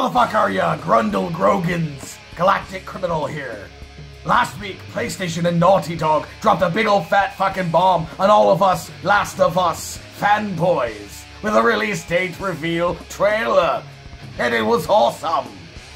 How the fuck are ya, Grundle Grogan's galactic criminal here? Last week, PlayStation and Naughty Dog dropped a big old fat fucking bomb on all of us Last of Us fanboys with a release date reveal trailer. And it was awesome.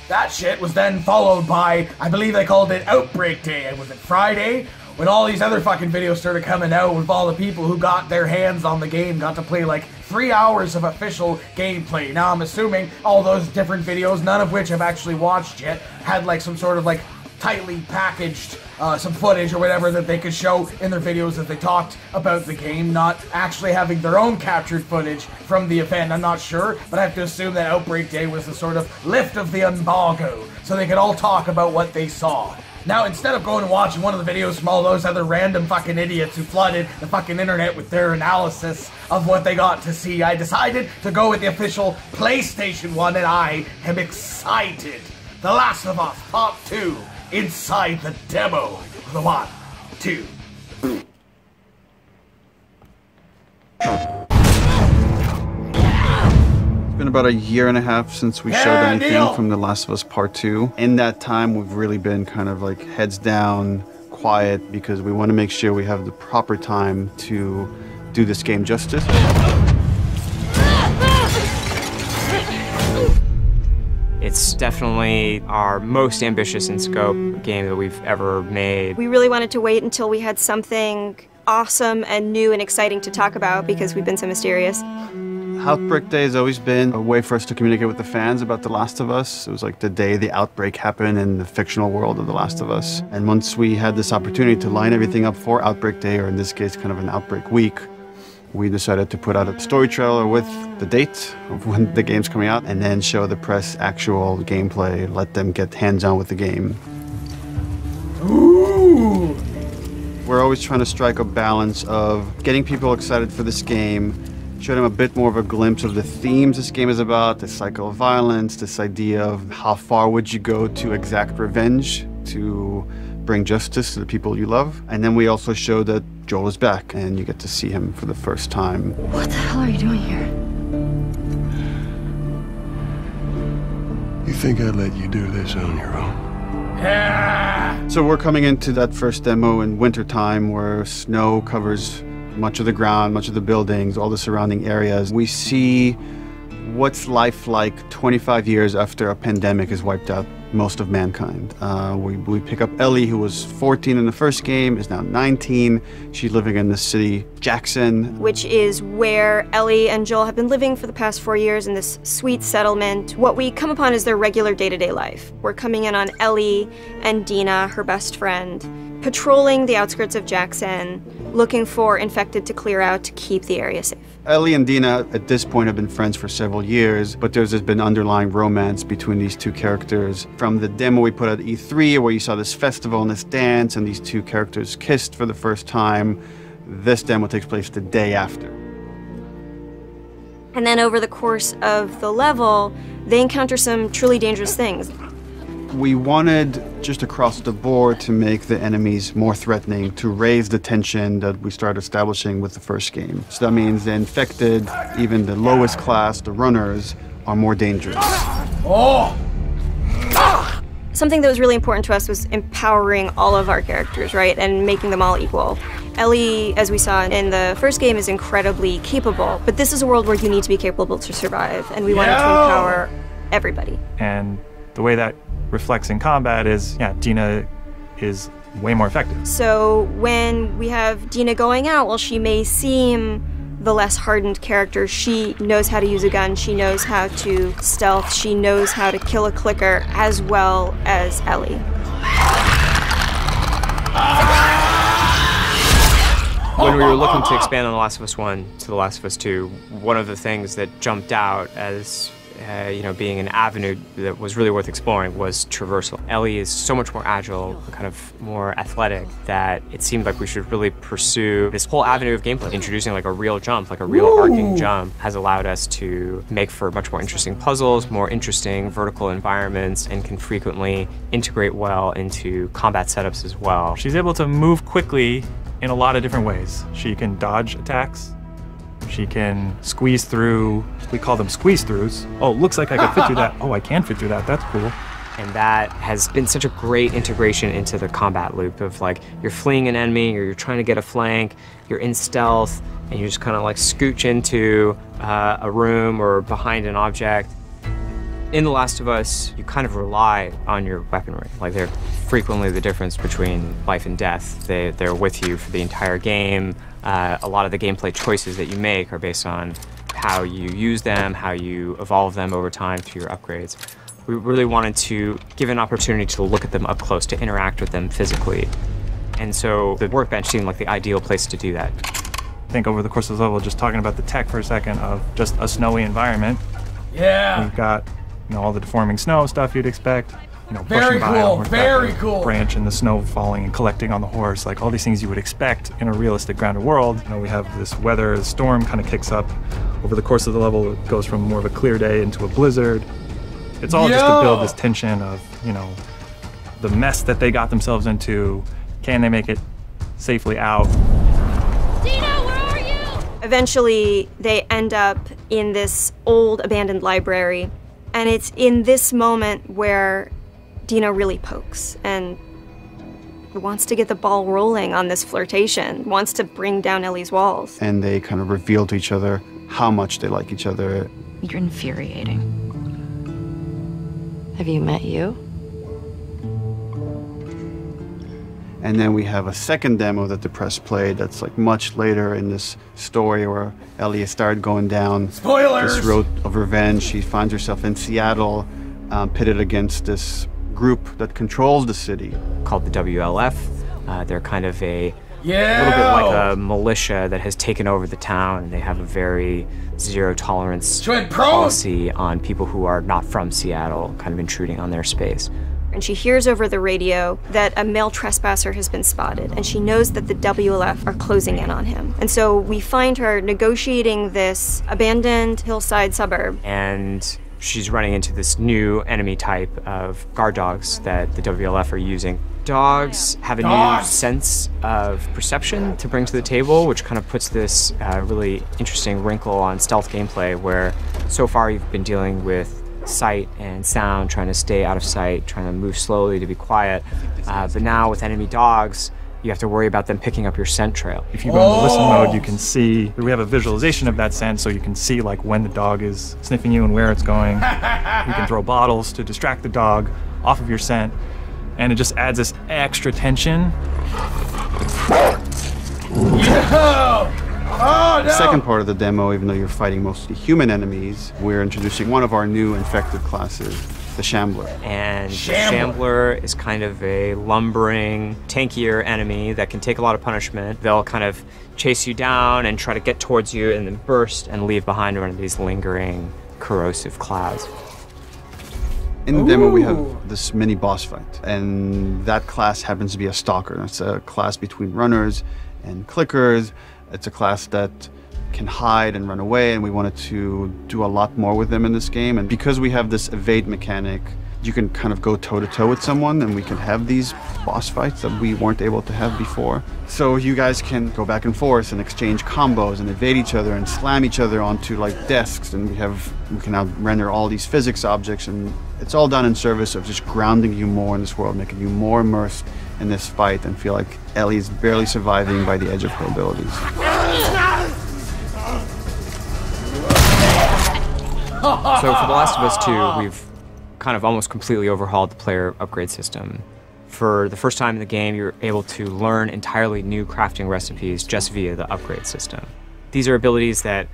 That shit was then followed by, I believe they called it Outbreak Day. Was it Friday? When all these other fucking videos started coming out with all the people who got their hands on the game got to play like 3 hours of official gameplay. Now I'm assuming all those different videos, none of which I've actually watched yet, had like some sort of like tightly packaged some footage or whatever that they could show in their videos as they talked about the game, not actually having their own captured footage from the event. I'm not sure, but I have to assume that Outbreak Day was the sort of lift of the embargo so they could all talk about what they saw. Now, instead of going and watching one of the videos from all those other random fucking idiots who flooded the fucking internet with their analysis of what they got to see, I decided to go with the official PlayStation one, and I am excited. The Last of Us Part 2 inside the demo. The 1, 2. It's been about a year and a half since we showed anything from The Last of Us Part 2. In that time, we've really been kind of like heads down, quiet, because we want to make sure we have the proper time to do this game justice. It's definitely our most ambitious in scope game that we've ever made. We really wanted to wait until we had something awesome and new and exciting to talk about because we've been so mysterious. Outbreak Day has always been a way for us to communicate with the fans about The Last of Us. It was like the day the outbreak happened in the fictional world of The Last of Us. And once we had this opportunity to line everything up for Outbreak Day, or in this case, kind of an Outbreak Week, we decided to put out a story trailer with the date of when the game's coming out, and then show the press actual gameplay, let them get hands-on with the game. Ooh! We're always trying to strike a balance of getting people excited for this game, show them a bit more of a glimpse of the themes this game is about, the cycle of violence, this idea of how far would you go to exact revenge, to bring justice to the people you love. And then we also show that Joel is back and you get to see him for the first time. What the hell are you doing here? You think I'd let you do this on your own? Yeah! So we're coming into that first demo in wintertime where snow covers much of the ground, much of the buildings, all the surrounding areas. We see what's life like 25 years after a pandemic has wiped out most of mankind. We pick up Ellie, who was 14 in the first game, is now 19. She's living in the city, Jackson. Which is where Ellie and Joel have been living for the past 4 years in this sweet settlement. What we come upon is their regular day-to-day life. We're coming in on Ellie and Dina, her best friend, patrolling the outskirts of Jackson, looking for infected to clear out to keep the area safe. Ellie and Dina at this point have been friends for several years, but there's been underlying romance between these two characters. From the demo we put at E3, where you saw this festival and this dance, and these two characters kissed for the first time, this demo takes place the day after. And then over the course of the level, they encounter some truly dangerous things. We wanted, just across the board, to make the enemies more threatening, to raise the tension that we started establishing with the first game. So that means the infected, even the lowest class, the runners, are more dangerous. Oh! Something that was really important to us was empowering all of our characters, right, and making them all equal. Ellie, as we saw in the first game, is incredibly capable, but this is a world where you need to be capable to survive, and we wanted to empower everybody. And the way that reflects in combat is, yeah, Dina is way more effective. So when we have Dina going out, while she may seem the less hardened character, she knows how to use a gun, she knows how to stealth, she knows how to kill a clicker as well as Ellie. When we were looking to expand on The Last of Us 1 to The Last of Us 2, one of the things that jumped out as being an avenue that was really worth exploring was traversal. Ellie is so much more agile, kind of more athletic, that it seemed like we should really pursue this whole avenue of gameplay. Introducing like a real jump, like a real arcing jump, has allowed us to make for much more interesting puzzles, more interesting vertical environments, and can frequently integrate well into combat setups as well. She's able to move quickly in a lot of different ways. She can dodge attacks. She can squeeze through, we call them squeeze throughs. Oh, looks like I could fit through that. Oh, I can fit through that. That's cool. And that has been such a great integration into the combat loop of like, you're fleeing an enemy, or you're trying to get a flank, you're in stealth, and you just kind of like scooch into a room or behind an object. In The Last of Us, you kind of rely on your weaponry. Like, they're frequently the difference between life and death. They're with you for the entire game. A lot of the gameplay choices that you make are based on how you use them, how you evolve them over time through your upgrades. We really wanted to give an opportunity to look at them up close, to interact with them physically. And so the workbench seemed like the ideal place to do that. I think over the course of the level, just talking about the tech for a second of just a snowy environment. Yeah. We've got, you know, all the deforming snow stuff you'd expect. You know, Very brushing by cool, on horseback, very the cool. branch and the snow falling and collecting on the horse, like all these things you would expect in a realistic grounded world. You know, we have this weather, the storm kind of kicks up over the course of the level. It goes from more of a clear day into a blizzard. It's all just to build this tension of, you know, the mess that they got themselves into. Can they make it safely out? Dina, where are you? Eventually, they end up in this old abandoned library, and it's in this moment where Dina really pokes and wants to get the ball rolling on this flirtation, wants to bring down Ellie's walls. And they kind of reveal to each other how much they like each other. You're infuriating. Have you met you? And then we have a second demo that the press played that's like much later in this story where Ellie has started going down Spoilers! this road of revenge. She finds herself in Seattle, pitted against this group that controls the city. Called the WLF. They're kind of a Yeah. little bit like a militia that has taken over the town, and they have a very zero tolerance Join Pro! policy on people who are not from Seattle, kind of intruding on their space. And she hears over the radio that a male trespasser has been spotted, and she knows that the WLF are closing in on him. And so we find her negotiating this abandoned hillside suburb. And she's running into this new enemy type of guard dogs that the WLF are using. Dogs have a new sense of perception to bring to the table, which kind of puts this really interesting wrinkle on stealth gameplay, where so far you've been dealing with sight and sound, trying to stay out of sight, trying to move slowly to be quiet. But now with enemy dogs, you have to worry about them picking up your scent trail. If you go into listen mode, you can see, we have a visualization of that scent, so you can see like when the dog is sniffing you and where it's going. You can throw bottles to distract the dog off of your scent, and it just adds this extra tension. Yo! Oh, no! The second part of the demo, even though you're fighting mostly human enemies, we're introducing one of our new infected classes, the Shambler. And the Shambler. Shambler is kind of a lumbering, tankier enemy that can take a lot of punishment. They'll kind of chase you down and try to get towards you and then burst and leave behind one of these lingering, corrosive clouds. In the demo, we have this mini boss fight, and that class happens to be a stalker. It's a class between runners and clickers. It's a class that can hide and run away, and we wanted to do a lot more with them in this game. And because we have this evade mechanic, you can kind of go toe-to-toe with someone, and we can have these boss fights that we weren't able to have before. So you guys can go back and forth and exchange combos and evade each other and slam each other onto like desks, and we can now render all these physics objects, and it's all done in service of just grounding you more in this world, making you more immersed in this fight and feel like Ellie is barely surviving by the edge of her abilities. So for The Last of Us 2, we've kind of almost completely overhauled the player upgrade system. For the first time in the game, you're able to learn entirely new crafting recipes just via the upgrade system. These are abilities that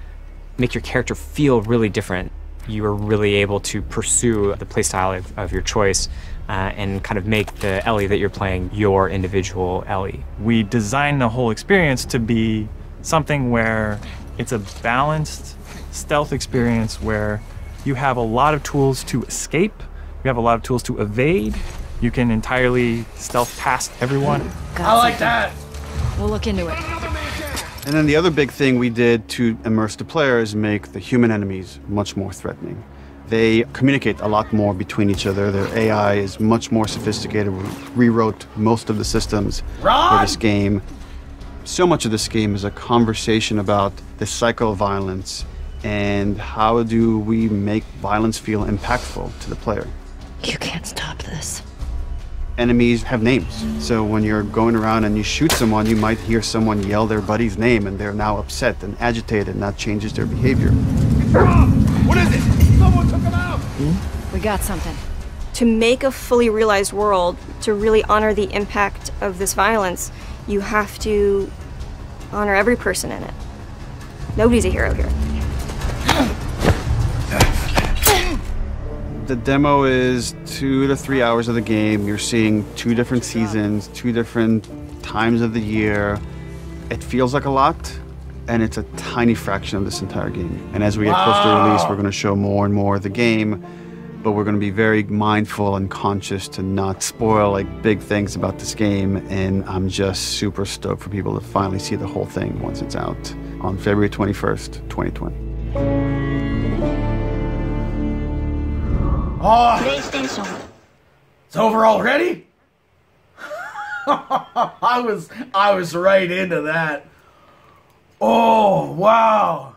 make your character feel really different. You are really able to pursue the playstyle of your choice and kind of make the Ellie that you're playing your individual Ellie. We designed the whole experience to be something where it's a balanced stealth experience where you have a lot of tools to escape, you have a lot of tools to evade, you can entirely stealth past everyone. I like that. We'll look into it. And then the other big thing we did to immerse the player is make the human enemies much more threatening. They communicate a lot more between each other. Their AI is much more sophisticated. We rewrote most of the systems for this game. So much of this game is a conversation about the cycle of violence and how do we make violence feel impactful to the player. You can't stop this. Enemies have names. So when you're going around and you shoot someone, you might hear someone yell their buddy's name and they're now upset and agitated, and that changes their behavior. What is it? Someone took him out! We got something. To make a fully realized world, to really honor the impact of this violence, you have to honor every person in it. Nobody's a hero here. The demo is 2 to 3 hours of the game. You're seeing 2 different seasons, 2 different times of the year. It feels like a lot, and it's a tiny fraction of this entire game. And as we get close to release, we're going to show more and more of the game, but we're going to be very mindful and conscious to not spoil like big things about this game. And I'm just super stoked for people to finally see the whole thing once it's out on February 21st, 2020. Oh, it's over already? I was right into that. Oh, wow.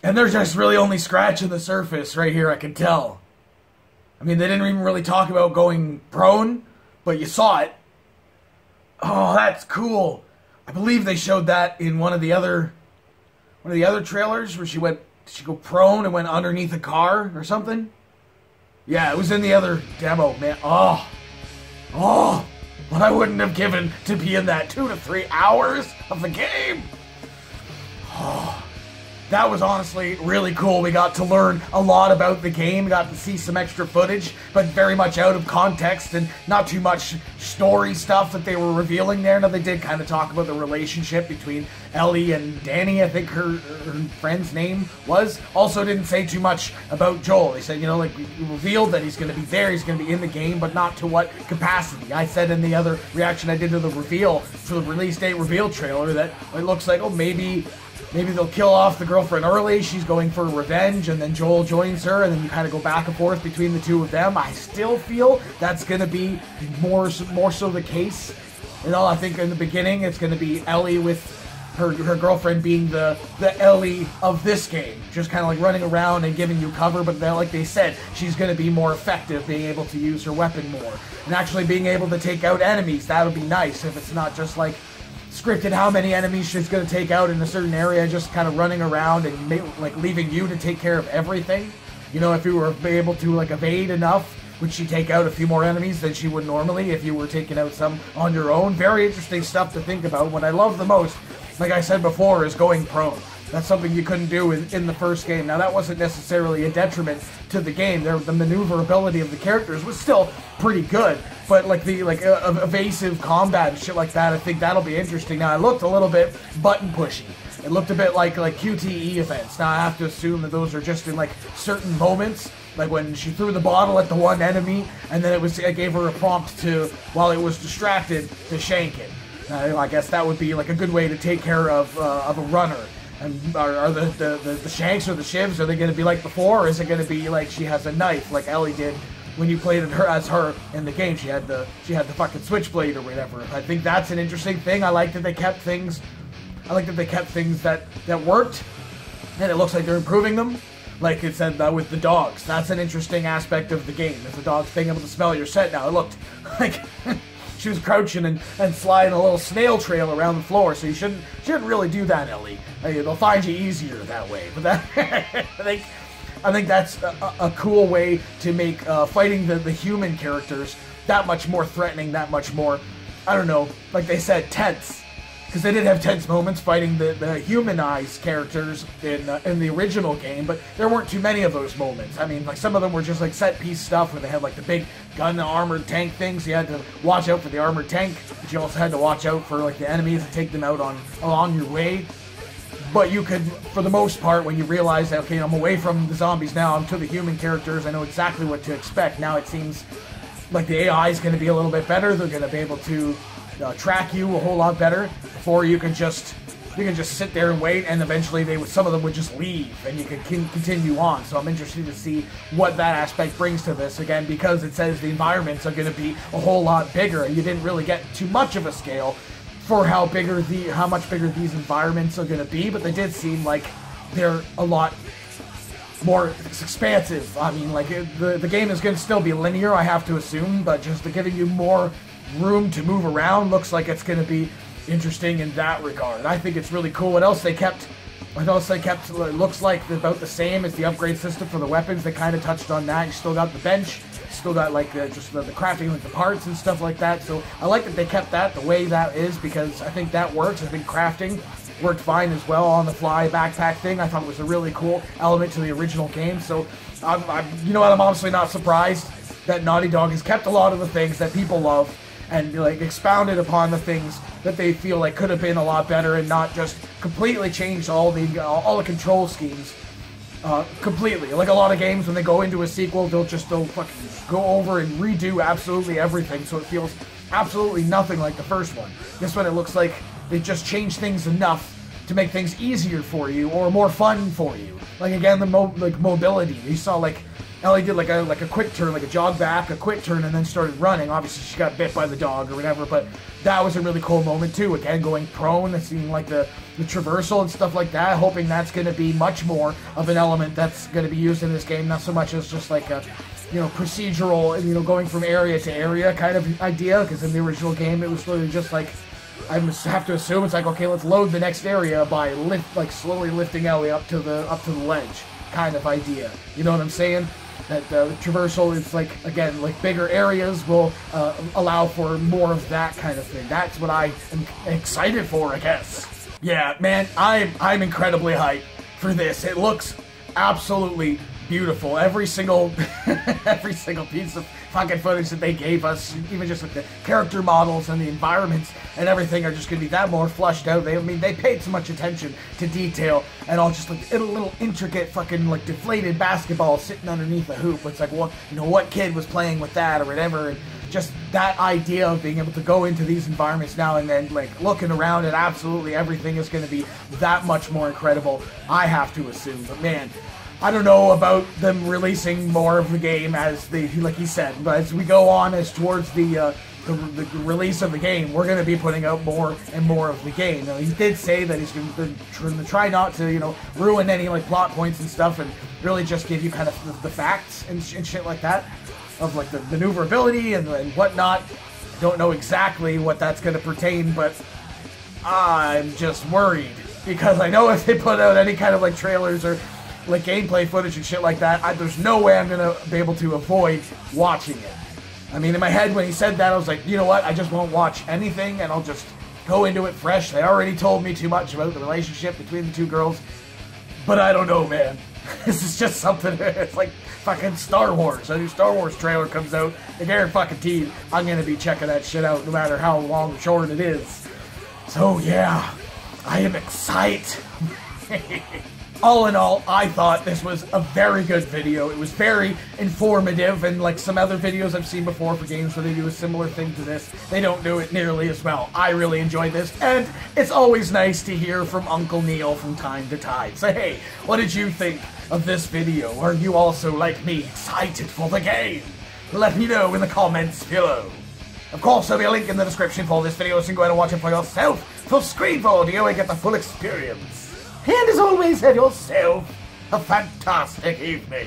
And they're just really only scratching the surface right here, I can tell. I mean, they didn't even really talk about going prone, but you saw it. Oh, that's cool. I believe they showed that in one of the other trailers where did she go prone and went underneath a car or something? Yeah, it was in the other demo, man. Oh, what I wouldn't have given to be in that 2 to 3 hours of the game. Oh, that was honestly really cool. We got to learn a lot about the game, got to see some extra footage, but very much out of context and not too much story stuff that they were revealing there. Now, they did kind of talk about the relationship between Ellie and Danny, I think her friend's name was. Also didn't say too much about Joel. They said, like, we revealed that he's going to be there, he's going to be in the game, but not to what capacity. I said in the other reaction I did to the reveal, for the release date reveal trailer, that it looks like, maybe they'll kill off the girlfriend early, she's going for revenge, and then Joel joins her, and then you kind of go back and forth between the two of them. I still feel that's going to be more so the case. I think in the beginning it's going to be Ellie with her girlfriend being the Ellie of this game, just kind of like running around and giving you cover, but then, like they said, she's going to be more effective, being able to use her weapon more, and actually being able to take out enemies. That would be nice if it's not just like scripted how many enemies she's going to take out in a certain area, just kind of running around and like leaving you to take care of everything. If you were able to like evade enough, would she take out a few more enemies than she would normally if you were taking out some on your own? Very interesting stuff to think about. What I love the most, like I said before, is going prone. That's something you couldn't do in the first game. Now, that wasn't necessarily a detriment to the game. The maneuverability of the characters was still pretty good, but like the evasive combat and shit like that, I think that'll be interesting. Now, it looked a little bit button pushy. It looked a bit like QTE events. Now, I have to assume that those are just in like certain moments, like when she threw the bottle at the one enemy, and then it gave her a prompt to, while it was distracted, to shank it. I guess that would be like a good way to take care of a runner. And are the shanks or the shivs, are they going to be like before, or is it going to be like she has a knife like Ellie did when you played her in the game? She had the fucking switchblade or whatever. I think that's an interesting thing. I like that they kept things. that worked, and it looks like they're improving them. Like it said with the dogs, that's an interesting aspect of the game. Is the dogs being able to smell your scent now? It looked like she was crouching and sliding a little snail trail around the floor, so you shouldn't really do that, Ellie. They'll find you easier that way. But that I think that's a cool way to make fighting the human characters that much more threatening, that much more, I don't know, like they said, tense. Because they did have tense moments fighting the humanized characters in the original game, but there weren't too many of those moments. I mean, like some of them were just like set piece stuff where they had like the big gun armored tank things. You had to watch out for the armored tank, but you also had to watch out for like the enemies and take them out along your way. But you could, for the most part, when you realize that, okay, I'm away from the zombies now, I'm to the human characters, I know exactly what to expect. Now it seems like the AI is going to be a little bit better. They're going to be able to track you a whole lot better. Before you can just sit there and wait, and eventually some of them would just leave, and you could continue on. So I'm interested to see what that aspect brings to this, again, because it says the environments are going to be a whole lot bigger, and you didn't really get too much of a scale for how much bigger these environments are going to be, but they did seem like they're a lot more expansive. I mean, like, the game is going to still be linear, I have to assume, but just giving you more room to move around looks like it's going to be interesting in that regard. I think it's really cool. What else they kept looks like about the same as the upgrade system for the weapons. They kind of touched on that. You still got the bench, still got like just the crafting, like the parts and stuff like that. So I like that they kept that the way that is, because I think that works. I think crafting worked fine as well. On the fly backpack thing, I thought it was a really cool element to the original game. So you know what, I'm honestly not surprised that Naughty Dog has kept a lot of the things that people love and like expounded upon the things that they feel like could have been a lot better, and not just completely changed all the control schemes completely. Like a lot of games, when they go into a sequel, they'll fucking go over and redo absolutely everything, so it feels absolutely nothing like the first one. This one, it looks like they just changed things enough to make things easier for you or more fun for you. Like again, the mobility. You saw like Ellie did like a quick turn, like a jog back, a quick turn, and then started running. Obviously, she got bit by the dog or whatever, but that was a really cool moment too. Again, going prone and seeing like the traversal and stuff like that. Hoping that's going to be much more of an element that's going to be used in this game, not so much as just like a, you know, procedural, going from area to area kind of idea. Because in the original game, it was literally just like, I have to assume it's like, okay, let's load the next area by slowly lifting Ellie up to the ledge kind of idea. You know what I'm saying? That the traversal is like, again, like bigger areas will allow for more of that kind of thing. That's what I am excited for, I guess. Yeah, man, I'm incredibly hyped for this. It looks absolutely beautiful. Every single piece of fucking footage that they gave us, even just like the character models and the environments and everything, are just gonna be that more flushed out. They paid so much attention to detail, and all just like a little intricate fucking like deflated basketball sitting underneath a hoop. It's like, well, what kid was playing with that or whatever, and just that idea of being able to go into these environments now and then, like looking around at absolutely everything, is gonna be that much more incredible, I have to assume. But man, I don't know about them releasing more of the game as like he said, but as we go on as towards the release of the game, we're going to be putting out more and more of the game. Now, he did say that he's going to try not to, ruin any like plot points and stuff, and really just give you kind of the facts and shit like that of like the maneuverability and whatnot. Don't know exactly what that's going to pertain, but I'm just worried, because I know if they put out any kind of like trailers or like gameplay footage and shit like that, there's no way I'm gonna be able to avoid watching it. I mean, in my head when he said that, I was like, you know what, I just won't watch anything and I'll just go into it fresh. They already told me too much about the relationship between the two girls, but I don't know, man. This is just something, it's like fucking Star Wars. A new Star Wars trailer comes out, I guarantee I'm gonna be checking that shit out no matter how long or short it is. So yeah, I am excited. All in all, I thought this was a very good video. It was very informative, and like some other videos I've seen before for games where they do a similar thing to this, they don't do it nearly as well. I really enjoyed this, and it's always nice to hear from Uncle Neil from time to time. So hey, what did you think of this video? Are you also, like me, excited for the game? Let me know in the comments below. Of course, there'll be a link in the description for this video, so you can go ahead and watch it for yourself. For Screenful Audio and get the full experience. And as always, have yourself a fantastic evening.